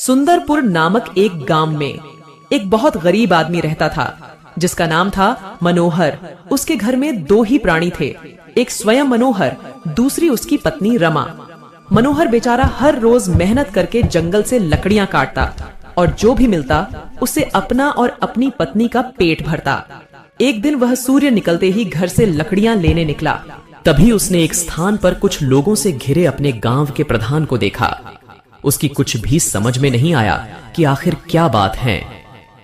सुंदरपुर नामक एक गांव में एक बहुत गरीब आदमी रहता था जिसका नाम था मनोहर। उसके घर में दो ही प्राणी थे, एक स्वयं मनोहर, दूसरी उसकी पत्नी रमा। मनोहर बेचारा हर रोज मेहनत करके जंगल से लकड़ियां काटता और जो भी मिलता उससे अपना और अपनी पत्नी का पेट भरता। एक दिन वह सूर्य निकलते ही घर से लकड़ियां लेने निकला। तभी उसने एक स्थान पर कुछ लोगों से घिरे अपने गांव के प्रधान को देखा। उसकी कुछ भी समझ में नहीं आया कि आखिर क्या बात है।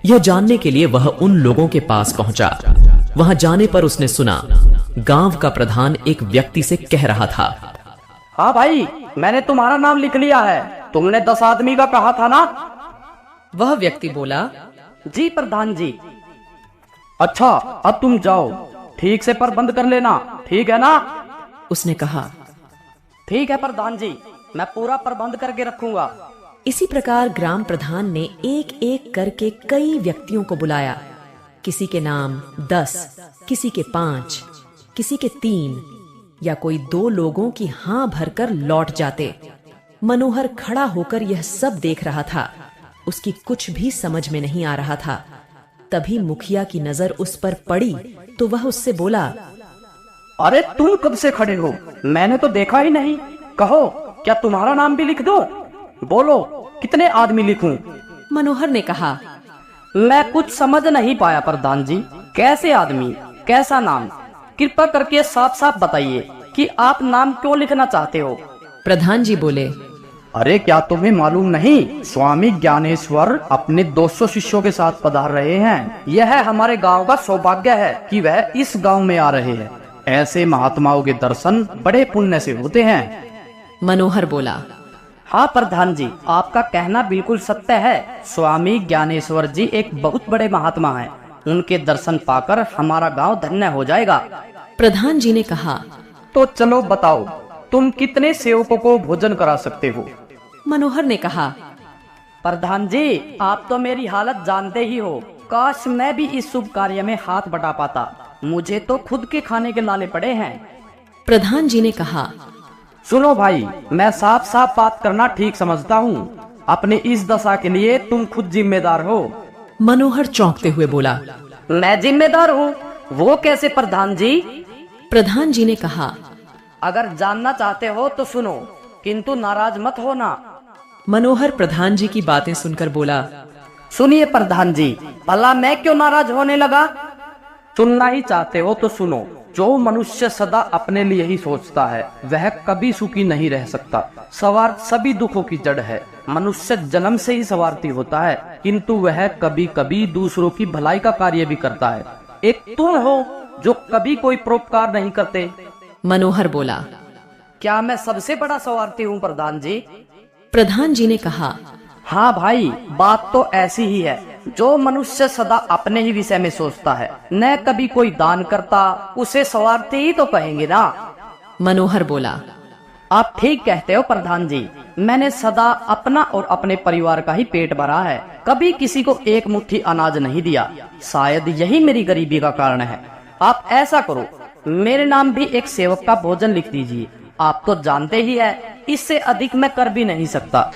यह जानने के लिए वह उन लोगों के पास पहुंचा। वहां जाने पर उसने सुना गांव का प्रधान एक व्यक्ति से कह रहा था, हाँ भाई, मैंने तुम्हारा नाम लिख लिया है। तुमने 10 आदमी का कहा था ना? वह व्यक्ति बोला, जी प्रधान जी। अच्छा, अब तुम जाओ, ठीक से प्रबंध कर लेना, ठीक है ना? उसने कहा। ठीक है प्रधान जी, मैं पूरा प्रबंध करके रखूंगा। इसी प्रकार ग्राम प्रधान ने एक एक करके कई व्यक्तियों को बुलाया। किसी के नाम 10, किसी के 5, किसी के 3 या कोई 2 लोगों की हाँ भरकर लौट जाते। मनोहर खड़ा होकर यह सब देख रहा था। उसकी कुछ भी समझ में नहीं आ रहा था। तभी मुखिया की नजर उस पर पड़ी तो वह उससे बोला, अरे तुम कब से खड़े हो? मैंने तो देखा ही नहीं। कहो, क्या तुम्हारा नाम भी लिख दो? बोलो, कितने आदमी लिखूं? मनोहर ने कहा, मैं कुछ समझ नहीं पाया प्रधान जी। कैसे आदमी, कैसा नाम? कृपा करके साफ साफ बताइए कि आप नाम क्यों लिखना चाहते हो? प्रधान जी बोले, अरे क्या तुम्हें मालूम नहीं, स्वामी ज्ञानेश्वर अपने 200 शिष्यों के साथ पधार रहे हैं। यह हमारे गांव का सौभाग्य है कि वह इस गांव में आ रहे हैं। ऐसे महात्माओं के दर्शन बड़े पुण्य से होते हैं। मनोहर बोला, हाँ प्रधान जी, आपका कहना बिल्कुल सत्य है। स्वामी ज्ञानेश्वर जी एक बहुत बड़े महात्मा हैं। उनके दर्शन पाकर हमारा गांव धन्य हो जाएगा। प्रधान जी ने कहा, तो चलो बताओ, तुम कितने सेवकों को भोजन करा सकते हो? मनोहर ने कहा, प्रधान जी, आप तो मेरी हालत जानते ही हो। काश मैं भी इस शुभ कार्य में हाथ बटा पाता। मुझे तो खुद के खाने के लाले पड़े हैं। प्रधान जी ने कहा, सुनो भाई, मैं साफ साफ बात करना ठीक समझता हूँ। अपने इस दशा के लिए तुम खुद जिम्मेदार हो। मनोहर चौंकते हुए बोला, मैं जिम्मेदार हूँ? वो कैसे प्रधान जी? प्रधान जी ने कहा, अगर जानना चाहते हो तो सुनो, किंतु नाराज मत होना। मनोहर प्रधान जी की बातें सुनकर बोला, सुनिए प्रधान जी, भला मैं क्यों नाराज होने लगा? सुनना ही चाहते हो तो सुनो। जो मनुष्य सदा अपने लिए ही सोचता है वह कभी सुखी नहीं रह सकता। स्वार्थ सभी दुखों की जड़ है। मनुष्य जन्म से ही स्वार्थी होता है, किंतु वह कभी कभी दूसरों की भलाई का कार्य भी करता है। एक तुम हो जो कभी कोई परोपकार नहीं करते। मनोहर बोला, क्या मैं सबसे बड़ा स्वार्थी हूँ प्रधान जी? प्रधान जी ने कहा, हाँ भाई, बात तो ऐसी ही है। जो मनुष्य सदा अपने ही विषय में सोचता है, न कभी कोई दान करता, उसे स्वार्थी ही तो कहेंगे ना। मनोहर बोला, आप ठीक कहते हो प्रधान जी। मैंने सदा अपना और अपने परिवार का ही पेट भरा है, कभी किसी को एक मुट्ठी अनाज नहीं दिया। शायद यही मेरी गरीबी का कारण है। आप ऐसा करो, मेरे नाम भी एक सेवक का भोजन लिख दीजिए। आप तो जानते ही है, इससे अधिक मैं कर भी नहीं सकता।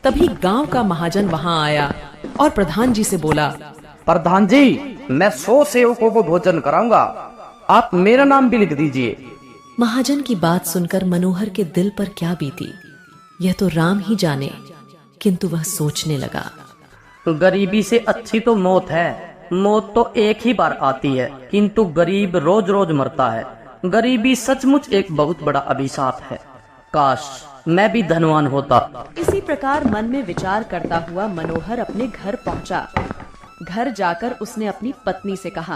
तभी गांव का महाजन वहां आया और प्रधान जी से बोला, प्रधान जी, मैं 100 सेवकों को भोजन कराऊंगा। आप मेरा नाम भी लिख दीजिए। महाजन की बात सुनकर मनोहर के दिल पर क्या बीती, यह तो राम ही जाने। किंतु वह सोचने लगा, गरीबी से अच्छी तो मौत है। मौत तो एक ही बार आती है, किंतु गरीब रोज रोज मरता है। गरीबी सचमुच एक बहुत बड़ा अभिशाप है। काश मैं भी धनवान होता। इसी प्रकार मन में विचार करता हुआ मनोहर अपने घर पहुंचा। घर जाकर उसने अपनी पत्नी से कहा,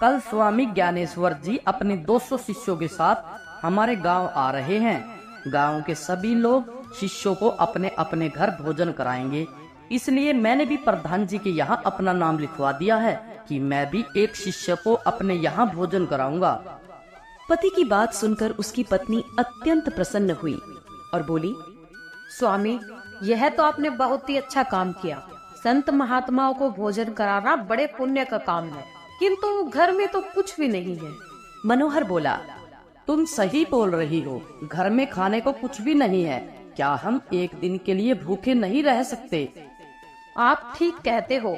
कल स्वामी ज्ञानेश्वर जी अपने 200 शिष्यों के साथ हमारे गांव आ रहे हैं। गांव के सभी लोग शिष्यों को अपने अपने घर भोजन कराएंगे। इसलिए मैंने भी प्रधान जी के यहाँ अपना नाम लिखवा दिया है कि मैं भी एक शिष्य को अपने यहाँ भोजन कराऊंगा। पति की बात सुनकर उसकी पत्नी अत्यंत प्रसन्न हुई और बोली, स्वामी, यह तो आपने बहुत ही अच्छा काम किया। संत महात्माओं को भोजन कराना बड़े पुण्य का काम है, किंतु घर में तो कुछ भी नहीं है। मनोहर बोला, तुम सही बोल रही हो, घर में खाने को कुछ भी नहीं है। क्या हम एक दिन के लिए भूखे नहीं रह सकते? आप ठीक कहते हो।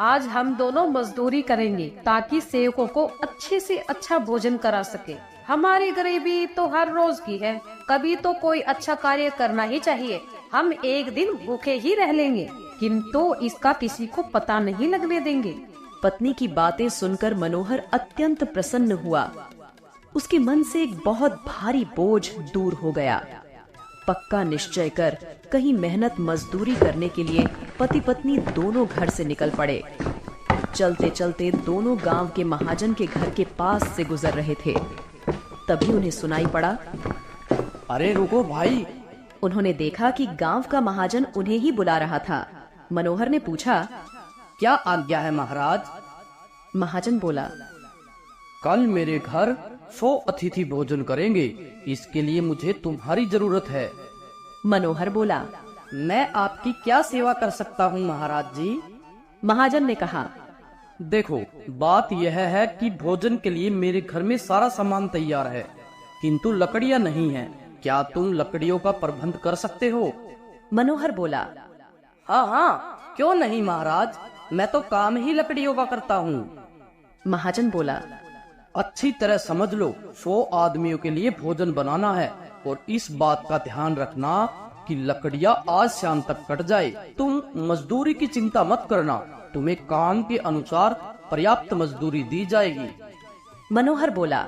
आज हम दोनों मजदूरी करेंगे ताकि सेवकों को अच्छे से अच्छा भोजन करा सके। हमारी गरीबी तो हर रोज की है, कभी तो कोई अच्छा कार्य करना ही चाहिए। हम एक दिन भूखे ही रह लेंगे, किंतु इसका किसी को पता नहीं लगने देंगे। पत्नी की बातें सुनकर मनोहर अत्यंत प्रसन्न हुआ। उसके मन से एक बहुत भारी बोझ दूर हो गया। पक्का निश्चय कर कहीं मेहनत मजदूरी करने के लिए पति पत्नी दोनों घर से निकल पड़े। चलते चलते दोनों गांव के महाजन के घर के पास से गुजर रहे थे। तभी उन्हें सुनाई पड़ा, अरे रुको भाई। उन्होंने देखा कि गांव का महाजन उन्हें ही बुला रहा था। मनोहर ने पूछा, क्या आज्ञा है महाराज? महाजन बोला, कल मेरे घर 100 अतिथि भोजन करेंगे, इसके लिए मुझे तुम्हारी जरूरत है। मनोहर बोला, मैं आपकी क्या सेवा कर सकता हूँ महाराज जी? महाजन ने कहा, देखो, बात यह है कि भोजन के लिए मेरे घर में सारा सामान तैयार है, किंतु लकड़ियाँ नहीं है। क्या तुम लकड़ियों का प्रबंध कर सकते हो? मनोहर बोला, हाँ हाँ, क्यों नहीं महाराज, मैं तो काम ही लकड़ियों का करता हूँ। महाजन बोला, अच्छी तरह समझ लो, 100 आदमियों के लिए भोजन बनाना है और इस बात का ध्यान रखना कि लकड़ियाँ आज शाम तक कट जाए। तुम मजदूरी की चिंता मत करना, तुम्हें काम के अनुसार पर्याप्त मजदूरी दी जाएगी। मनोहर बोला,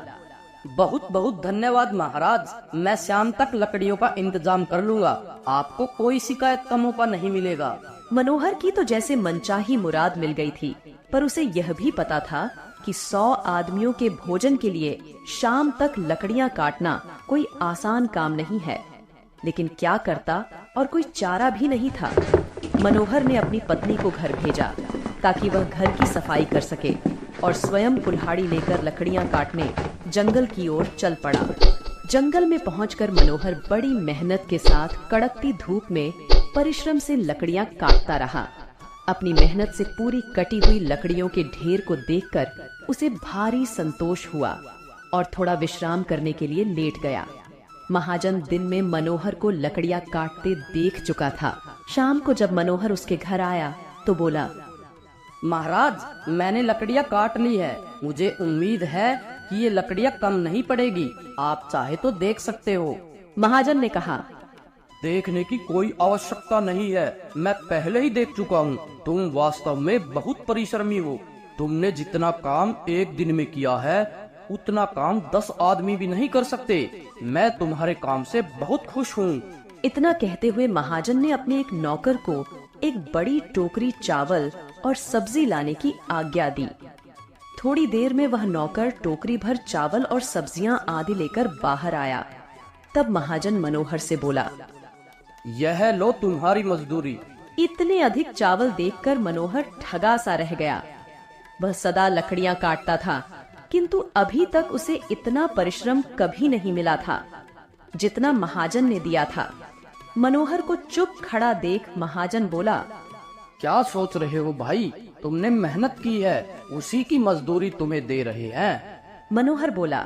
बहुत बहुत धन्यवाद महाराज, मैं शाम तक लकड़ियों का इंतजाम कर लूंगा, आपको कोई शिकायत का मौका नहीं मिलेगा। मनोहर की तो जैसे मनचाही मुराद मिल गई थी, पर उसे यह भी पता था कि 100 आदमियों के भोजन के लिए शाम तक लकड़ियां काटना कोई आसान काम नहीं है। लेकिन क्या करता, और कोई चारा भी नहीं था। मनोहर ने अपनी पत्नी को घर भेजा ताकि वह घर की सफाई कर सके और स्वयं कुल्हाड़ी लेकर लकड़ियां काटने जंगल की ओर चल पड़ा। जंगल में पहुंचकर मनोहर बड़ी मेहनत के साथ कड़कती धूप में परिश्रम से लकड़ियां काटता रहा। अपनी मेहनत से पूरी कटी हुई लकड़ियों के ढेर को देखकर उसे भारी संतोष हुआ और थोड़ा विश्राम करने के लिए लेट गया। महाजन दिन में मनोहर को लकड़ियां काटते देख चुका था। शाम को जब मनोहर उसके घर आया तो बोला, महाराज, मैंने लकड़ियां काट ली है, मुझे उम्मीद है कि ये लकड़ियां कम नहीं पड़ेगी, आप चाहे तो देख सकते हो। महाजन ने कहा, देखने की कोई आवश्यकता नहीं है, मैं पहले ही देख चुका हूँ। तुम वास्तव में बहुत परिश्रमी हो। तुमने जितना काम एक दिन में किया है उतना काम 10 आदमी भी नहीं कर सकते। मैं तुम्हारे काम से बहुत खुश हूँ। इतना कहते हुए महाजन ने अपने एक नौकर को एक बड़ी टोकरी चावल और सब्जी लाने की आज्ञा दी। थोड़ी देर में वह नौकर टोकरी भर चावल और सब्जियां आदि लेकर बाहर आया। तब महाजन मनोहर से बोला, यह लो तुम्हारी मजदूरी। इतने अधिक चावल देखकर मनोहर ठगा सा रह गया। वह सदा लकड़ियां काटता था, किंतु अभी तक उसे इतना परिश्रम कभी नहीं मिला था जितना महाजन ने दिया था। मनोहर को चुप खड़ा देख महाजन बोला, क्या सोच रहे हो भाई, तुमने मेहनत की है, उसी की मजदूरी तुम्हें दे रहे हैं। मनोहर बोला,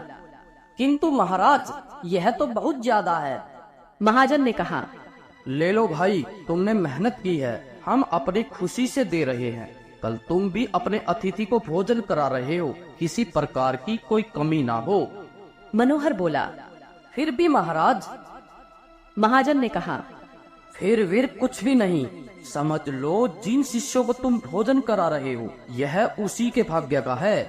किंतु महाराज, यह तो बहुत ज्यादा है। महाजन ने कहा, ले लो भाई, तुमने मेहनत की है, हम अपनी खुशी से दे रहे हैं। कल तुम भी अपने अतिथि को भोजन करा रहे हो, किसी प्रकार की कोई कमी ना हो। मनोहर बोला, फिर भी महाराज। महाजन ने कहा, फिर कुछ भी नहीं, समझ लो जिन शिष्यों को तुम भोजन करा रहे हो यह उसी के भाग्य का है,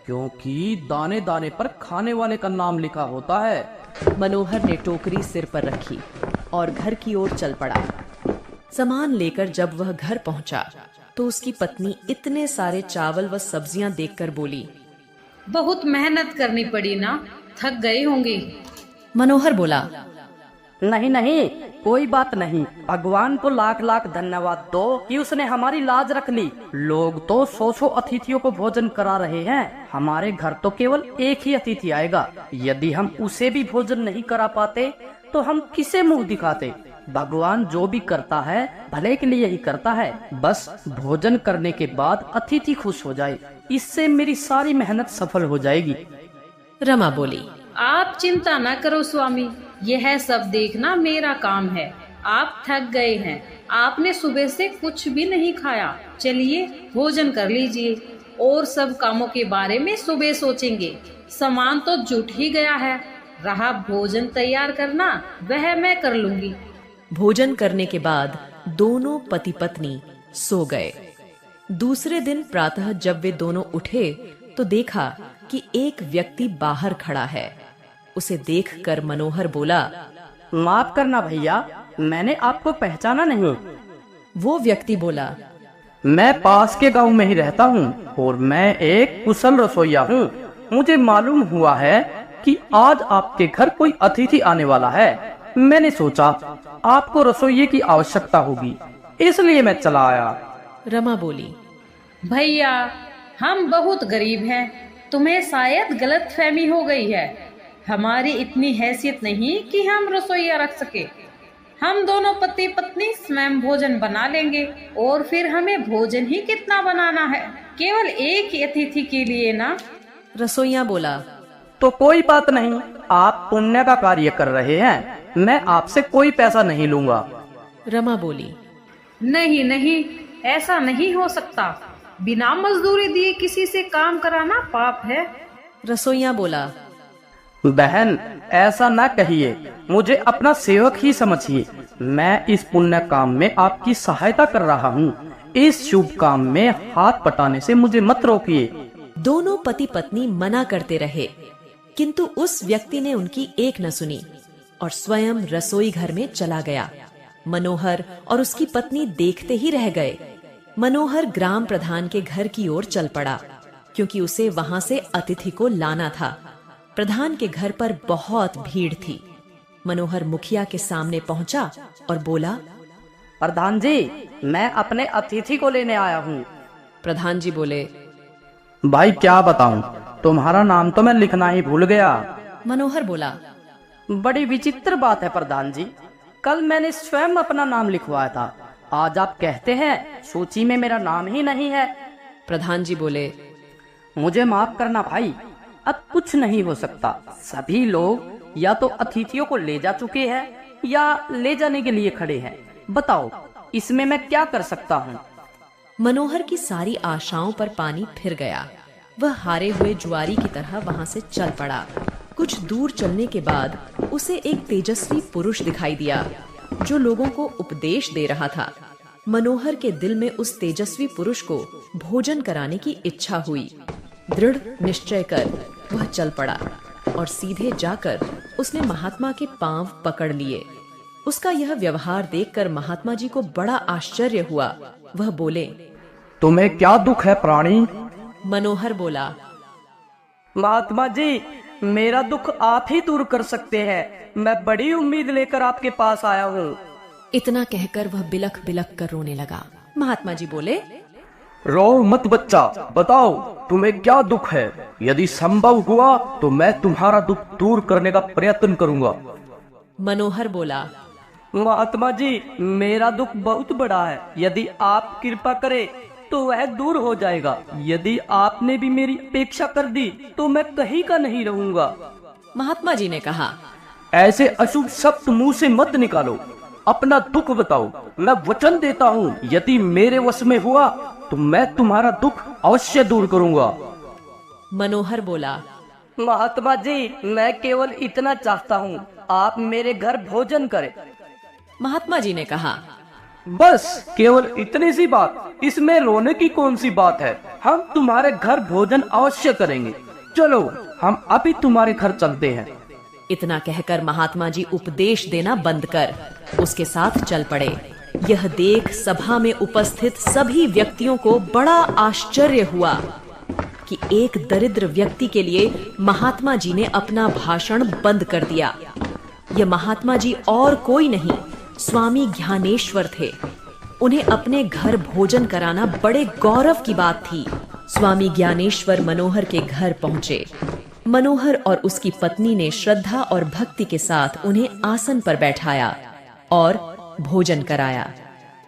क्योंकि दाने दाने पर खाने वाले का नाम लिखा होता है। मनोहर ने टोकरी सिर पर रखी और घर की ओर चल पड़ा। सामान लेकर जब वह घर पहुंचा तो उसकी पत्नी इतने सारे चावल व सब्जियां देखकर बोली, बहुत मेहनत करनी पड़ी ना, थक गई होंगी। मनोहर बोला, नहीं नहीं, कोई बात नहीं, भगवान को लाख लाख धन्यवाद दो कि उसने हमारी लाज रख ली। लोग तो 100 अतिथियों को भोजन करा रहे हैं, हमारे घर तो केवल एक ही अतिथि आएगा। यदि हम उसे भी भोजन नहीं करा पाते तो हम किसे मुंह दिखाते। भगवान जो भी करता है भले के लिए ही करता है, बस भोजन करने के बाद अतिथि खुश हो जाए, इससे मेरी सारी मेहनत सफल हो जाएगी। रमा बोली, आप चिंता न करो स्वामी, यह सब देखना मेरा काम है। आप थक गए हैं, आपने सुबह से कुछ भी नहीं खाया। चलिए भोजन कर लीजिए और सब कामों के बारे में सुबह सोचेंगे। सामान तो जुट ही गया है, रहा भोजन तैयार करना वह मैं कर लूंगी। भोजन करने के बाद दोनों पति पत्नी सो गए। दूसरे दिन प्रातः जब वे दोनों उठे तो देखा कि एक व्यक्ति बाहर खड़ा है। उसे देखकर मनोहर बोला, माफ करना भैया, मैंने आपको पहचाना नहीं। वो व्यक्ति बोला, मैं पास के गांव में ही रहता हूँ और मैं एक कुशल रसोइया हूँ। मुझे मालूम हुआ है कि आज आपके घर कोई अतिथि आने वाला है। मैंने सोचा आपको रसोइये की आवश्यकता होगी, इसलिए मैं चला आया। रमा बोली, भैया हम बहुत गरीब हैं, तुम्हें शायद गलतफहमी हो गई है। हमारी इतनी हैसियत नहीं कि हम रसोइया रख सके। हम दोनों पति पत्नी स्वयं भोजन बना लेंगे और फिर हमें भोजन ही कितना बनाना है, केवल एक ही अतिथि के लिए ना। रसोइया बोला, तो कोई बात नहीं, आप पुण्य का कार्य कर रहे हैं, मैं आपसे कोई पैसा नहीं लूंगा। रमा बोली, नहीं नहीं, ऐसा नहीं हो सकता। बिना मजदूरी दिए किसी से काम कराना पाप है। रसोइया बोला, बहन ऐसा ना कहिए, मुझे अपना सेवक ही समझिए। मैं इस पुण्य काम में आपकी सहायता कर रहा हूँ। इस शुभ काम में हाथ पटाने से मुझे मत रोकिए। दोनों पति पत्नी मना करते रहे, किंतु उस व्यक्ति ने उनकी एक न सुनी और स्वयं रसोई घर में चला गया। मनोहर और उसकी पत्नी देखते ही रह गए। मनोहर ग्राम प्रधान के घर की ओर चल पड़ा, क्योंकि उसे वहां से अतिथि को लाना था। प्रधान के घर पर बहुत भीड़ थी। मनोहर मुखिया के सामने पहुंचा और बोला, प्रधान जी, मैं अपने अतिथि को लेने आया हूँ। प्रधान जी बोले, भाई क्या बताऊं, तुम्हारा नाम तो मैं लिखना ही भूल गया। मनोहर बोला, बड़ी विचित्र बात है प्रधान जी, कल मैंने स्वयं अपना नाम लिखवाया था, आज आप कहते हैं सूची में मेरा नाम ही नहीं है। प्रधान जी बोले, मुझे माफ करना भाई, अब कुछ नहीं हो सकता। सभी लोग या तो अतिथियों को ले जा चुके हैं या ले जाने के लिए खड़े हैं। बताओ इसमें मैं क्या कर सकता हूँ। मनोहर की सारी आशाओं पर पानी फिर गया। वह हारे हुए जुआरी की तरह वहां से चल पड़ा। कुछ दूर चलने के बाद उसे एक तेजस्वी पुरुष दिखाई दिया जो लोगों को उपदेश दे रहा था। मनोहर के दिल में उस तेजस्वी पुरुष को भोजन कराने की इच्छा हुई। दृढ़ निश्चय कर वह चल पड़ा और सीधे जाकर उसने महात्मा के पांव पकड़ लिए। उसका यह व्यवहार देखकर महात्मा जी को बड़ा आश्चर्य हुआ। वह बोले, तुम्हें क्या दुख है प्राणी? मनोहर बोला, महात्मा जी, मेरा दुख आप ही दूर कर सकते हैं। मैं बड़ी उम्मीद लेकर आपके पास आया हूँ। इतना कहकर वह बिलख बिलख कर रोने लगा। महात्मा जी बोले, रो मत बच्चा, बताओ तुम्हें क्या दुख है। यदि संभव हुआ तो मैं तुम्हारा दुख दूर करने का प्रयत्न करूंगा। मनोहर बोला, महात्मा जी, मेरा दुख बहुत बड़ा है। यदि आप कृपा करें तो वह दूर हो जाएगा। यदि आपने भी मेरी अपेक्षा कर दी तो मैं कहीं का नहीं रहूंगा। महात्मा जी ने कहा, ऐसे अशुभ शब्द मुंह से मत निकालो, अपना दुख बताओ। मैं वचन देता हूँ, यदि मेरे वश में हुआ तो मैं तुम्हारा दुख अवश्य दूर करूंगा। मनोहर बोला, महात्मा जी, मैं केवल इतना चाहता हूँ, आप मेरे घर भोजन करें। महात्मा जी ने कहा, बस केवल इतनी सी बात, इसमें रोने की कौन सी बात है। हम तुम्हारे घर भोजन अवश्य करेंगे। चलो हम अभी तुम्हारे घर चलते हैं। इतना कहकर महात्मा जी उपदेश देना बंद कर उसके साथ चल पड़े। यह देख सभा में उपस्थित सभी व्यक्तियों को बड़ा आश्चर्य हुआ कि एक दरिद्र व्यक्ति के लिए महात्मा जी ने अपना भाषण बंद कर दिया। यह महात्मा जी और कोई नहीं, स्वामी ज्ञानेश्वर थे। उन्हें अपने घर भोजन कराना बड़े गौरव की बात थी। स्वामी ज्ञानेश्वर मनोहर के घर पहुंचे। मनोहर और उसकी पत्नी ने श्रद्धा और भक्ति के साथ उन्हें आसन पर बैठाया और भोजन कराया।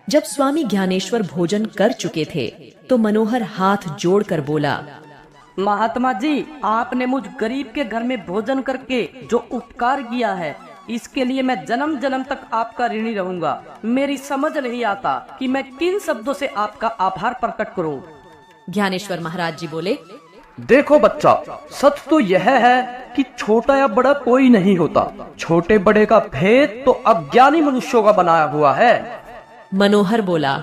जब स्वामी ज्ञानेश्वर भोजन कर चुके थे तो मनोहर हाथ जोड़कर बोला, महात्मा जी, आपने मुझ गरीब के घर में भोजन करके जो उपकार किया है, इसके लिए मैं जन्म जन्म तक आपका ऋणी रहूंगा। मेरी समझ नहीं आता कि मैं किन शब्दों से आपका आभार प्रकट करूं। ज्ञानेश्वर महाराज जी बोले, देखो बच्चा, सच तो यह है कि छोटा या बड़ा कोई नहीं होता। छोटे बड़े का भेद तो अज्ञानी मनुष्यों का बनाया हुआ है। मनोहर बोला,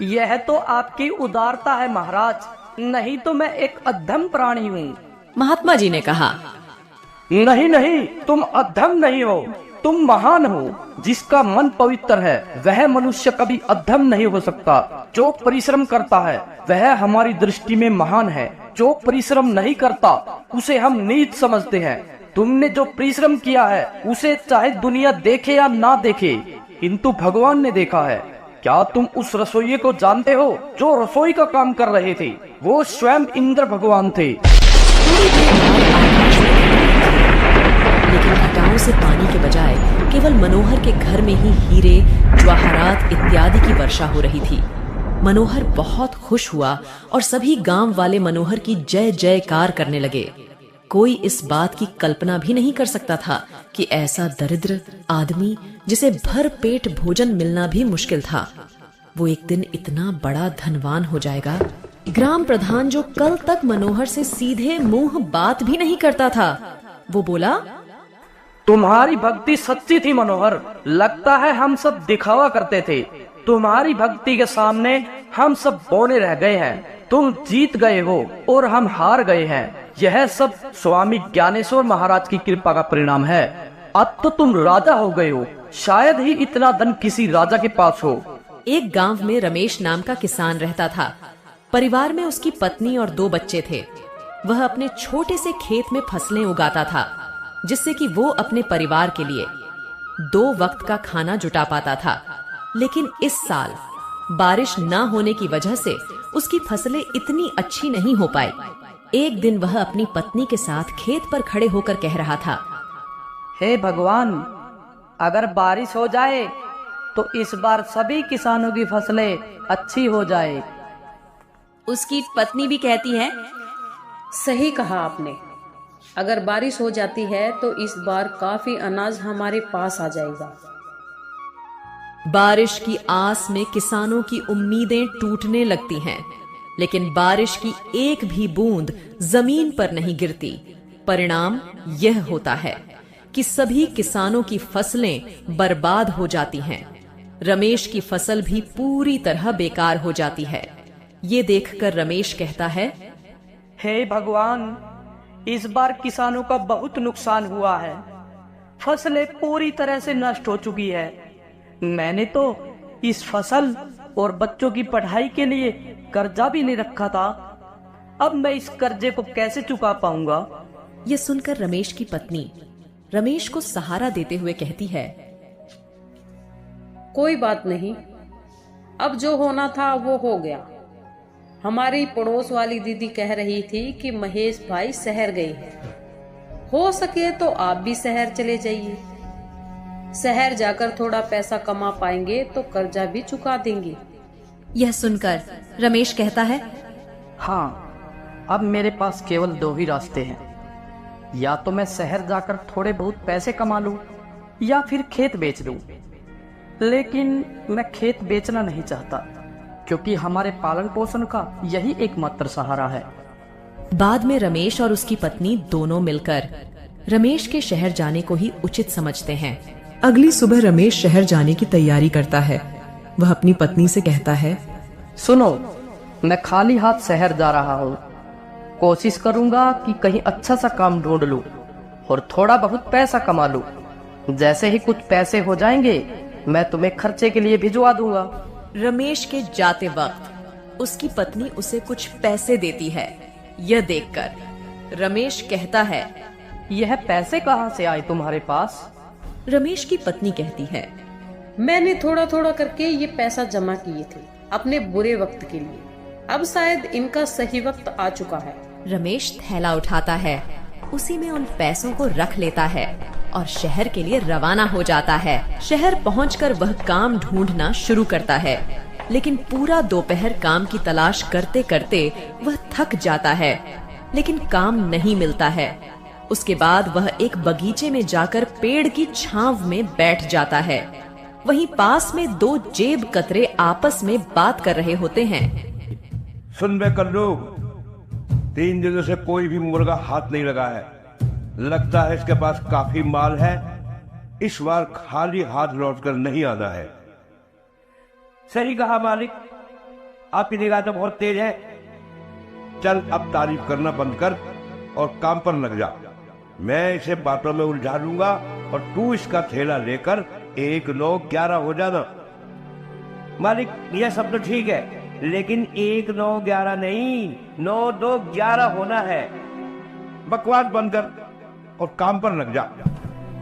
यह तो आपकी उदारता है महाराज, नहीं तो मैं एक अधम प्राणी हूँ। महात्मा जी ने कहा, नहीं नहीं, तुम अधम नहीं हो, तुम महान हो। जिसका मन पवित्र है वह मनुष्य कभी अधम नहीं हो सकता। जो परिश्रम करता है वह हमारी दृष्टि में महान है। जो परिश्रम नहीं करता उसे हम नीच समझते हैं। तुमने जो परिश्रम किया है उसे चाहे दुनिया देखे या ना देखे, किंतु भगवान ने देखा है। क्या तुम उस रसोइये को जानते हो जो रसोई का काम कर रहे थे? वो स्वयं इंद्र भगवान थे। लेकिन घटाओं से पानी के बजाय केवल मनोहर के घर में ही हीरे, जवाहरात इत्यादि की वर्षा हो रही थी। मनोहर बहुत खुश हुआ और सभी गांव वाले मनोहर की जय जयकार करने लगे। कोई इस बात की कल्पना भी नहीं कर सकता था कि ऐसा दरिद्र आदमी, जिसे भर पेट भोजन मिलना भी मुश्किल था, वो एक दिन इतना बड़ा धनवान हो जाएगा। ग्राम प्रधान, जो कल तक मनोहर से सीधे मुंह बात भी नहीं करता था, वो बोला, तुम्हारी भक्ति सच्ची थी मनोहर। लगता है हम सब दिखावा करते थे। तुम्हारी भक्ति के सामने हम सब बौने रह गए हैं। तुम जीत गए हो और हम हार गए हैं। यह सब स्वामी ज्ञानेश्वर महाराज की कृपा का परिणाम है। अब तो तुम राजा हो गए हो। शायद ही इतना धन किसी राजा के पास हो। एक गांव में रमेश नाम का किसान रहता था। परिवार में उसकी पत्नी और 2 बच्चे थे। वह अपने छोटे से खेत में फसलें उगाता था, जिससे कि वो अपने परिवार के लिए 2 वक्त का खाना जुटा पाता था। लेकिन इस साल बारिश न होने की वजह से उसकी फसलें इतनी अच्छी नहीं हो पाई। एक दिन वह अपनी पत्नी के साथ खेत पर खड़े होकर कह रहा था, हे भगवान, अगर बारिश हो जाए तो इस बार सभी किसानों की फसलें अच्छी हो जाए। उसकी पत्नी भी कहती है, सही कहा आपने। अगर बारिश हो जाती है तो इस बार काफी अनाज हमारे पास आ जाएगा। बारिश की आस में किसानों की उम्मीदें टूटने लगती हैं, लेकिन बारिश की एक भी बूंद जमीन पर नहीं गिरती। परिणाम यह होता है कि सभी किसानों की फसलें बर्बाद हो जाती हैं। रमेश की फसल भी पूरी तरह बेकार हो जाती है। ये देखकर रमेश कहता है, हे भगवान, इस बार किसानों का बहुत नुकसान हुआ है। फसलें पूरी तरह से नष्ट हो चुकी है। मैंने तो इस फसल और बच्चों की पढ़ाई के लिए कर्जा भी नहीं रखा था। अब मैं इस कर्जे को कैसे चुका पाऊंगा? यह सुनकर रमेश की पत्नी रमेश को सहारा देते हुए कहती है, कोई बात नहीं, अब जो होना था वो हो गया। हमारी पड़ोस वाली दीदी कह रही थी कि महेश भाई शहर गए हैं। हो सके तो आप भी शहर चले जाइए। शहर जाकर थोड़ा पैसा कमा पाएंगे तो कर्जा भी चुका देंगे। यह सुनकर रमेश कहता है, हाँ, अब मेरे पास केवल 2 ही रास्ते हैं। या तो मैं शहर जाकर थोड़े बहुत पैसे कमा लूं या फिर खेत बेच दूं। लेकिन मैं खेत बेचना नहीं चाहता, क्योंकि हमारे पालन पोषण का यही एकमात्र सहारा है। बाद में रमेश और उसकी पत्नी दोनों मिलकर रमेश के शहर जाने को ही उचित समझते हैं। अगली सुबह रमेश शहर जाने की तैयारी करता है। वह अपनी पत्नी से कहता है, सुनो, मैं खाली हाथ शहर जा रहा हूँ। कोशिश करूंगा कि कहीं अच्छा सा काम ढूंढ लूं और थोड़ा बहुत पैसा कमा लूं। जैसे ही कुछ पैसे हो जाएंगे मैं तुम्हें खर्चे के लिए भिजवा दूंगा। रमेश के जाते वक्त उसकी पत्नी उसे कुछ पैसे देती है। यह देखकर रमेश कहता है, यह पैसे कहाँ से आए तुम्हारे पास? रमेश की पत्नी कहती है, मैंने थोड़ा थोड़ा करके ये पैसा जमा किए थे अपने बुरे वक्त के लिए। अब शायद इनका सही वक्त आ चुका है। रमेश थैला उठाता है, उसी में उन पैसों को रख लेता है और शहर के लिए रवाना हो जाता है। शहर पहुंचकर वह काम ढूंढना शुरू करता है, लेकिन पूरा दोपहर काम की तलाश करते करते वह थक जाता है, लेकिन काम नहीं मिलता है। उसके बाद वह एक बगीचे में जाकर पेड़ की छांव में बैठ जाता है। वहीं पास में दो जेब कतरे आपस में बात कर रहे होते हैं। सुन बे कल्लू, 3 दिनों से कोई भी मुर्गा हाथ नहीं लगा है। लगता है इसके पास काफी माल है। इस बार खाली हाथ लौटकर नहीं आना है। सही कहा मालिक, आपकी निगाह तो बहुत तेज है। चल अब तारीफ करना बंद कर और काम पर लग जा। मैं इसे बातों में उलझा लूंगा और तू इसका थैला लेकर 1, 9, 11 हो जाना। मालिक यह सब तो ठीक है, लेकिन 1, 9, 11 नहीं, 9, 2, 11 होना है। बकवास बंद कर और काम पर लग जा।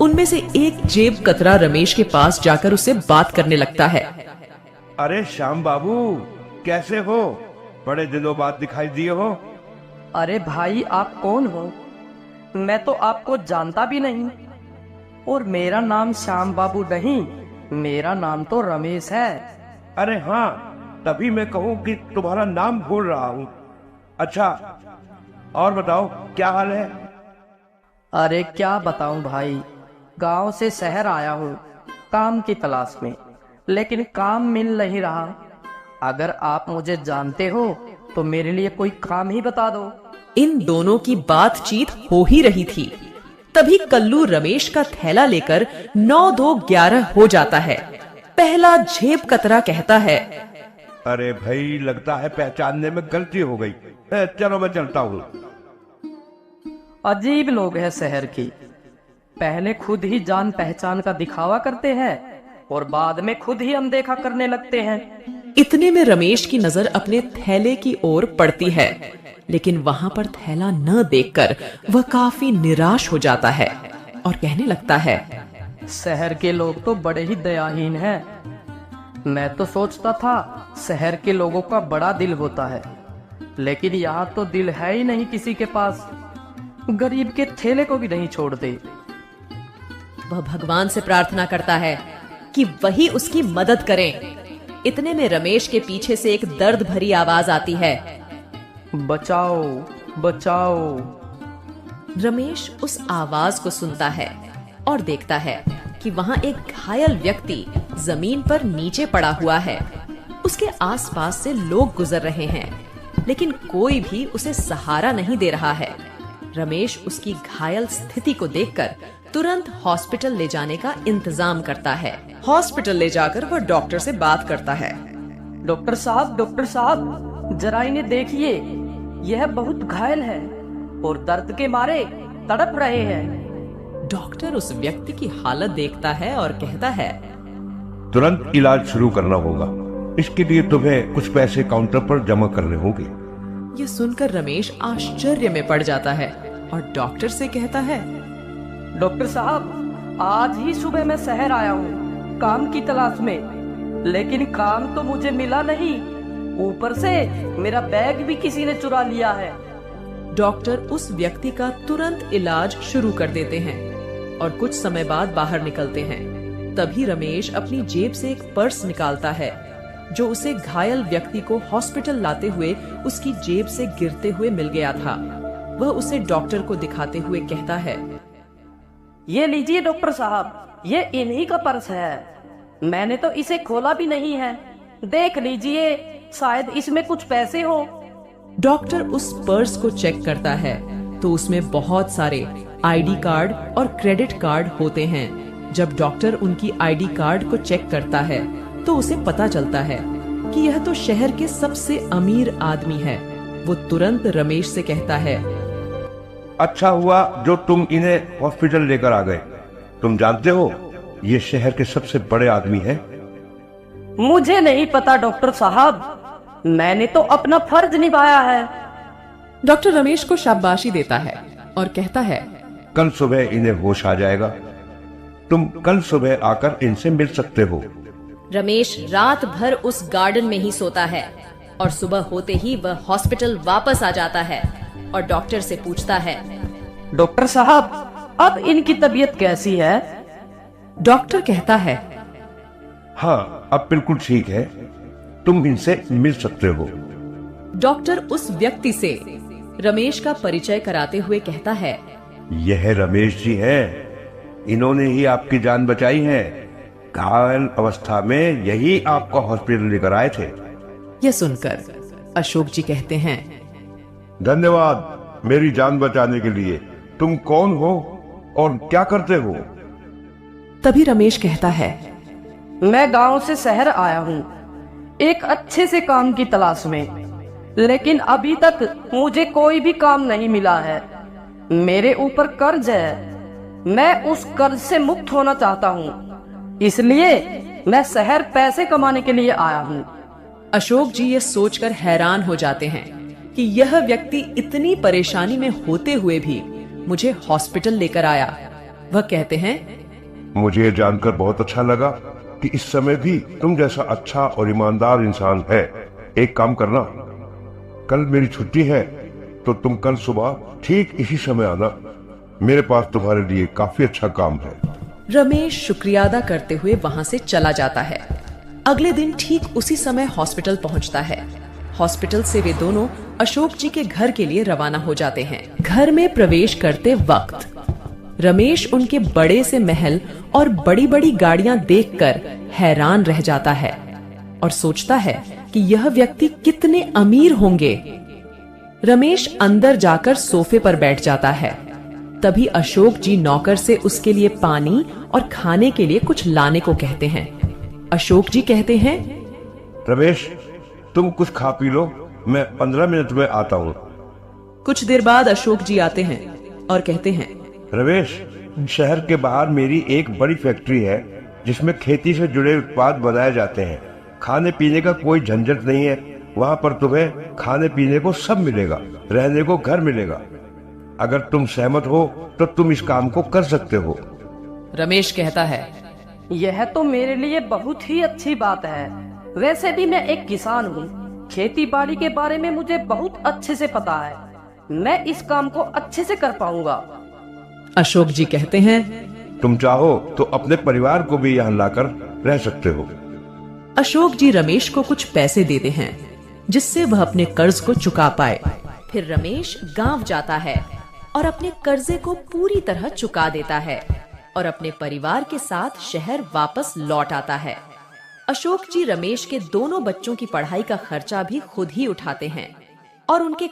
उनमें से एक जेब कतरा रमेश के पास जाकर उससे बात करने लगता है। अरे श्याम बाबू, कैसे हो? बड़े दिनों बाद दिखाई दिए हो। अरे भाई, आप कौन हो? मैं तो आपको जानता भी नहीं। और मेरा नाम श्याम बाबू नहीं, मेरा नाम तो रमेश है। अरे हाँ, तभी मैं कहूँ कि तुम्हारा नाम भूल रहा हूँ। अच्छा, और बताओ क्या हाल है? अरे क्या बताऊं भाई, गांव से शहर आया हूँ काम की तलाश में, लेकिन काम मिल नहीं रहा। अगर आप मुझे जानते हो तो मेरे लिए कोई काम ही बता दो। इन दोनों की बातचीत हो ही रही थी, तभी कल्लू रमेश का थैला लेकर 9, 2, 11 हो जाता है। पहला जेब कतरा कहता है, अरे भाई, लगता है पहचानने में गलती हो गई। चलो मैं चलता हूँ। अजीब लोग हैं शहर की, पहले खुद ही जान पहचान का दिखावा करते हैं और बाद में खुद ही अनदेखा करने लगते हैं। इतने में रमेश की नजर अपने थैले की ओर पड़ती है, लेकिन वहां पर थैला न देखकर वह काफी निराश हो जाता है और कहने लगता है, शहर के लोग तो बड़े ही दयाहीन हैं। मैं तो सोचता था शहर के लोगों का बड़ा दिल होता है, लेकिन यहाँ तो दिल है ही नहीं किसी के पास। गरीब के थैले को भी नहीं छोड़ते। वह भगवान से प्रार्थना करता है कि वही उसकी मदद करें। इतने में रमेश के पीछे से एक दर्द भरी आवाज आती है, बचाओ बचाओ। रमेश उस आवाज को सुनता है और देखता है कि वहां एक घायल व्यक्ति जमीन पर नीचे पड़ा हुआ है। उसके आसपास से लोग गुजर रहे हैं, लेकिन कोई भी उसे सहारा नहीं दे रहा है। रमेश उसकी घायल स्थिति को देखकर तुरंत हॉस्पिटल ले जाने का इंतजाम करता है। हॉस्पिटल ले जाकर वह डॉक्टर से बात करता है। डॉक्टर साहब, जरा इन्हें देखिए, यह बहुत घायल है और दर्द के मारे तड़प रहे हैं। डॉक्टर उस व्यक्ति की हालत देखता है और कहता है, तुरंत इलाज शुरू करना होगा। इसके लिए तुम्हें कुछ पैसे काउंटर पर जमा करने होंगे। ये सुनकर रमेश आश्चर्य में पड़ जाता है और डॉक्टर से कहता है, डॉक्टर साहब, आज ही सुबह मैं शहर आया हूँ काम की तलाश में, लेकिन काम तो मुझे मिला नहीं। ऊपर से मेरा बैग भी किसी ने चुरा लिया है। डॉक्टर उस व्यक्ति का तुरंत इलाज शुरू कर देते हैं और कुछ समय बाद बाहर निकलते हैं। तभी रमेश अपनी जेब से एक पर्स निकालता है, जो उसे घायल व्यक्ति को हॉस्पिटल लाते हुए उसकी जेब से गिरते हुए मिल गया था। वह उसे डॉक्टर को दिखाते हुए कहता है, ये लीजिए डॉक्टर साहब, ये इन्हीं का पर्स है। मैंने तो इसे खोला भी नहीं है, देख लीजिए, शायद इसमें कुछ पैसे हो। डॉक्टर उस पर्स को चेक करता है तो उसमें बहुत सारे आईडी कार्ड और क्रेडिट कार्ड होते हैं। जब डॉक्टर उनकी आईडी कार्ड को चेक करता है तो उसे पता चलता है कि यह तो शहर के सबसे अमीर आदमी है। वो तुरंत रमेश से कहता है, अच्छा हुआ जो तुम इन्हें हॉस्पिटल लेकर आ गए। तुम जानते हो ये शहर के सबसे बड़े आदमी हैं। मुझे नहीं पता डॉक्टर साहब, मैंने तो अपना फर्ज निभाया है। डॉक्टर रमेश को शाबाशी देता है और कहता है, कल सुबह इन्हें होश आ जाएगा। तुम कल सुबह आकर इनसे मिल सकते हो। रमेश रात भर उस गार्डन में ही सोता है और सुबह होते ही वह हॉस्पिटल वापस आ जाता है और डॉक्टर से पूछता है, डॉक्टर साहब, अब इनकी तबीयत कैसी है? डॉक्टर कहता है, हाँ, अब बिल्कुल ठीक है, तुम इनसे मिल सकते हो। डॉक्टर उस व्यक्ति से रमेश का परिचय कराते हुए कहता है, यह रमेश जी हैं। इन्होंने ही आपकी जान बचाई है। घायल अवस्था में यही आपको हॉस्पिटल लेकर आए थे। यह सुनकर अशोक जी कहते हैं, धन्यवाद मेरी जान बचाने के लिए। तुम कौन हो और क्या करते हो? तभी रमेश कहता है, मैं गांव से शहर आया हूँ एक अच्छे से काम की तलाश में, लेकिन अभी तक मुझे कोई भी काम नहीं मिला है। मेरे ऊपर कर्ज है, मैं उस कर्ज से मुक्त होना चाहता हूँ, इसलिए मैं शहर पैसे कमाने के लिए आया हूँ। अशोक जी ये सोचकर हैरान हो जाते हैं कि यह व्यक्ति इतनी परेशानी में होते हुए भी मुझे हॉस्पिटल लेकर आया। वह कहते हैं, मुझे जानकर बहुत अच्छा लगा कि इस समय भी तुम जैसा अच्छा और ईमानदार इंसान है। एक काम करना, कल मेरी छुट्टी है तो तुम कल सुबह ठीक इसी समय आना। मेरे पास तुम्हारे लिए काफी अच्छा काम है। रमेश शुक्रिया अदा करते हुए वहां से चला जाता है। अगले दिन ठीक उसी समय हॉस्पिटल पहुंचता है। हॉस्पिटल से वे दोनों अशोक जी के घर के लिए रवाना हो जाते हैं। घर में प्रवेश करते वक्त रमेश उनके बड़े से महल और बड़ी बड़ी गाड़ियां देखकर हैरान रह जाता है और सोचता है कि यह व्यक्ति कितने अमीर होंगे। रमेश अंदर जाकर सोफे पर बैठ जाता है। तभी अशोक जी नौकर से उसके लिए पानी और खाने के लिए कुछ लाने को कहते हैं। अशोक जी कहते हैं, रमेश तुम कुछ खा पी लो, मैं 15 मिनट में आता हूँ। कुछ देर बाद अशोक जी आते हैं और कहते हैं, रमेश शहर के बाहर मेरी एक बड़ी फैक्ट्री है जिसमें खेती से जुड़े उत्पाद बनाए जाते हैं। खाने पीने का कोई झंझट नहीं है। वहाँ पर तुम्हें खाने पीने को सब मिलेगा, रहने को घर मिलेगा। अगर तुम सहमत हो तो तुम इस काम को कर सकते हो। रमेश कहता है, यह तो मेरे लिए बहुत ही अच्छी बात है। वैसे भी मैं एक किसान हूँ, खेती बाड़ी के बारे में मुझे बहुत अच्छे से पता है। मैं इस काम को अच्छे से कर पाऊंगा। अशोक जी कहते हैं, तुम चाहो तो अपने परिवार को भी यहाँ लाकर रह सकते हो। अशोक जी रमेश को कुछ पैसे देते हैं जिससे वह अपने कर्ज को चुका पाए। फिर रमेश गांव जाता है और अपने कर्जे को पूरी तरह चुका देता है और अपने परिवार के साथ शहर वापस लौट आता है। अशोक जी रमेश के दोनों बच्चों की पढ़ाई का खर्चा भी खुद ही उठाते हैं और उनके